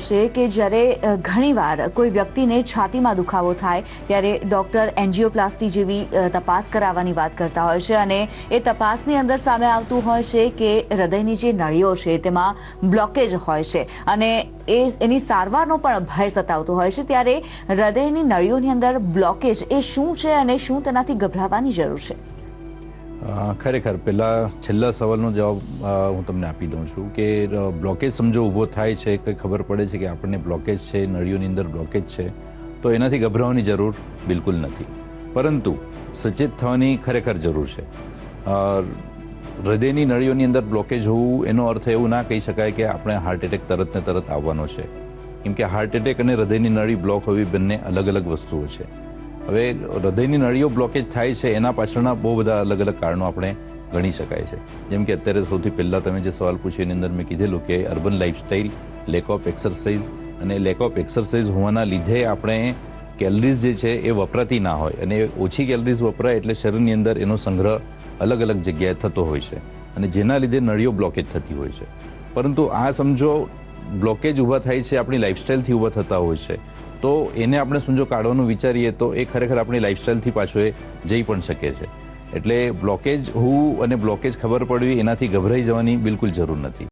છે કે જ્યારે ઘણીવાર કોઈ વ્યક્તિને છાતીમાં દુખાવો થાય ત્યારે ડૉક્ટર એન્જિયોપ્લાસ્ટી જેવી તપાસ કરાવવાની વાત કરતા હોય છે અને એ તપાસની અંદર સામે આવતું હોય છે કે હૃદયની જે નળીઓ છે તેમાં બ્લોકેજ હોય છે અને એની સારવારનો પણ ભય સતાવતો હોય છે। ત્યારે હૃદયની નળીઓની અંદર બ્લોકેજ એ શું છે અને શું તેનાથી ગભરાવાની જરૂર છે? ખરેખર પહેલાં છેલ્લા સવાલનો જવાબ હું તમને આપી દઉં છું કે બ્લોકેજ સમજો ઊભો થાય છે, કંઈ ખબર પડે છે કે આપણને બ્લોકેજ છે, નળીઓની અંદર બ્લોકેજ છે, તો એનાથી ગભરાવાની જરૂર બિલકુલ નથી, પરંતુ સચેત થવાની ખરેખર જરૂર છે। હૃદયની નળીઓની અંદર બ્લોકેજ હોવું એનો અર્થ એવું ના કહી શકાય કે આપણે હાર્ટ એટેક તરત ને તરત આવવાનો છે, કેમ કે હાર્ટ એટેક અને હૃદયની નળી બ્લોક હોવી બંને અલગ અલગ વસ્તુઓ છે। હવે હૃદયની નળીઓ બ્લોકેજ થાય છે એના પાછળના બહુ બધા અલગ અલગ કારણો આપણે ગણી શકાય છે, જેમ કે અત્યારે સૌથી પહેલાં તમે જે સવાલ પૂછ્યો એની અંદર મેં કીધેલું કે urban lifestyle, lack of exercise અને લેક ઓફ એક્સરસાઇઝ હોવાના લીધે આપણે કેલરીઝ જે છે એ વપરાતી ના હોય અને ઓછી કેલરીઝ વપરાય એટલે શરીરની અંદર એનો સંગ્રહ અલગ અલગ જગ્યાએ થતો હોય છે અને જેના લીધે નળીઓ બ્લોકેજ થતી હોય છે। પરંતુ આ સમજો બ્લોકેજ ઊભા થાય છે આપણી લાઇફસ્ટાઇલથી ઊભા થતા હોય છે, તો એને આપણે સમજો કાઢવાનું વિચારીએ તો એ ખરેખર આપણી લાઇફસ્ટાઇલથી પાછો એ જઈ પણ શકે છે। એટલે બ્લોકેજ હોવું અને બ્લોકેજ ખબર પડવી એનાથી ગભરાઈ જવાની બિલકુલ જરૂર નથી।